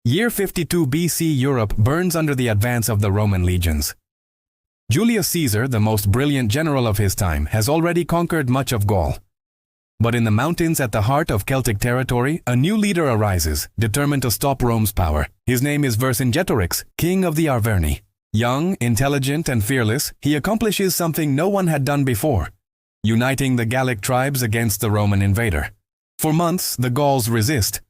Year 52 BC Europe burns under the advance of the Roman legions. Julius Caesar, the most brilliant general of his time, has already conquered much of Gaul. But in the mountains at the heart of Celtic territory, a new leader arises, determined to stop Rome's power. His name is Vercingetorix, king of the Arverni. Young, intelligent, and fearless, he accomplishes something no one had done before, uniting the Gallic tribes against the Roman invader. For months, the Gauls resist.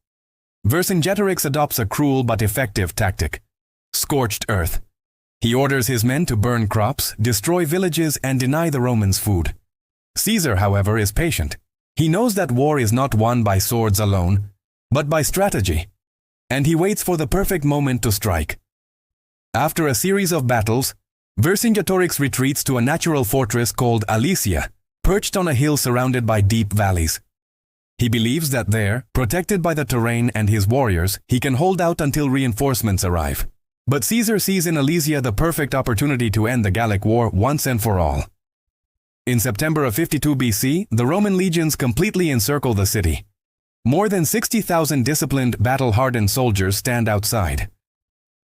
Vercingetorix adopts a cruel but effective tactic: scorched earth. He orders his men to burn crops, destroy villages, and deny the Romans food. Caesar, however, is patient. He knows that war is not won by swords alone, but by strategy, and he waits for the perfect moment to strike. After a series of battles, Vercingetorix retreats to a natural fortress called Alesia, perched on a hill surrounded by deep valleys. He believes that there, protected by the terrain and his warriors, he can hold out until reinforcements arrive. But Caesar sees in Alesia the perfect opportunity to end the Gallic War once and for all. In September of 52 BC, the Roman legions completely encircle the city. More than 60,000 disciplined, battle-hardened soldiers stand outside.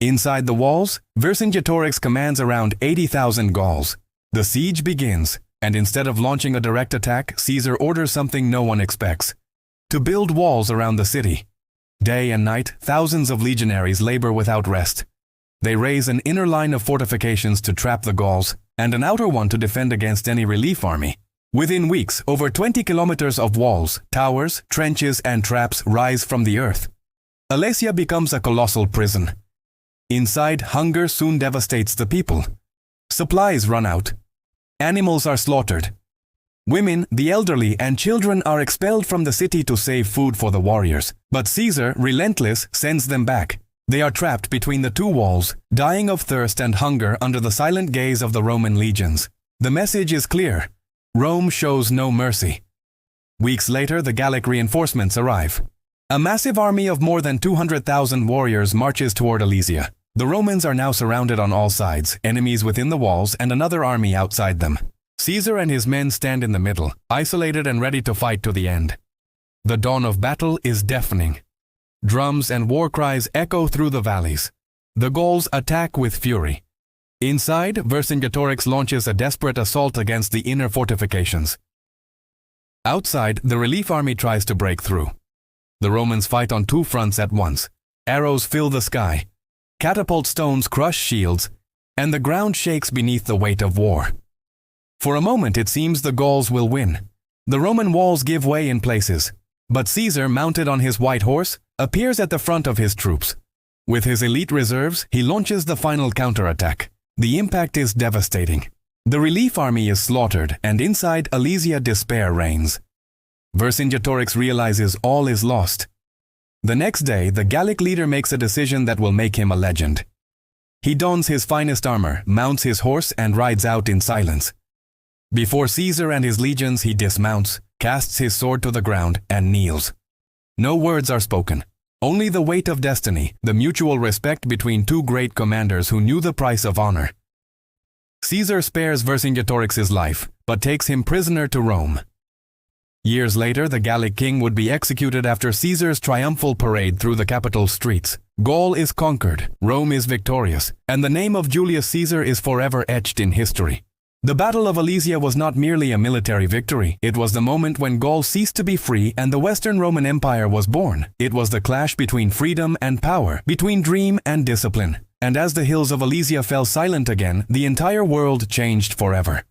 Inside the walls, Vercingetorix commands around 80,000 Gauls. The siege begins, and instead of launching a direct attack, Caesar orders something no one expects: to build walls around the city. Day and night, thousands of legionaries labor without rest. They raise an inner line of fortifications to trap the Gauls, and an outer one to defend against any relief army. Within weeks, over 20 kilometers of walls, towers, trenches, and traps rise from the earth. Alesia becomes a colossal prison. Inside, hunger soon devastates the people. Supplies run out. Animals are slaughtered. Women, the elderly, and children are expelled from the city to save food for the warriors. But Caesar, relentless, sends them back. They are trapped between the two walls, dying of thirst and hunger under the silent gaze of the Roman legions. The message is clear: Rome shows no mercy. Weeks later, the Gallic reinforcements arrive. A massive army of more than 200,000 warriors marches toward Alesia. The Romans are now surrounded on all sides, enemies within the walls and another army outside them. Caesar and his men stand in the middle, isolated and ready to fight to the end. The dawn of battle is deafening. Drums and war cries echo through the valleys. The Gauls attack with fury. Inside, Vercingetorix launches a desperate assault against the inner fortifications. Outside, the relief army tries to break through. The Romans fight on two fronts at once. Arrows fill the sky. Catapult stones crush shields, and the ground shakes beneath the weight of war. For a moment, it seems the Gauls will win. The Roman walls give way in places, but Caesar, mounted on his white horse, appears at the front of his troops. With his elite reserves, he launches the final counterattack. The impact is devastating. The relief army is slaughtered, and inside Alesia despair reigns. Vercingetorix realizes all is lost. The next day, the Gallic leader makes a decision that will make him a legend. He dons his finest armor, mounts his horse, and rides out in silence. Before Caesar and his legions, he dismounts, casts his sword to the ground, and kneels. No words are spoken. Only the weight of destiny, the mutual respect between two great commanders who knew the price of honor. Caesar spares Vercingetorix's life, but takes him prisoner to Rome. Years later, the Gallic king would be executed after Caesar's triumphal parade through the capital streets. Gaul is conquered, Rome is victorious, and the name of Julius Caesar is forever etched in history. The Battle of Alesia was not merely a military victory. It was the moment when Gaul ceased to be free and the Western Roman Empire was born. It was the clash between freedom and power, between dream and discipline. And as the hills of Alesia fell silent again, the entire world changed forever.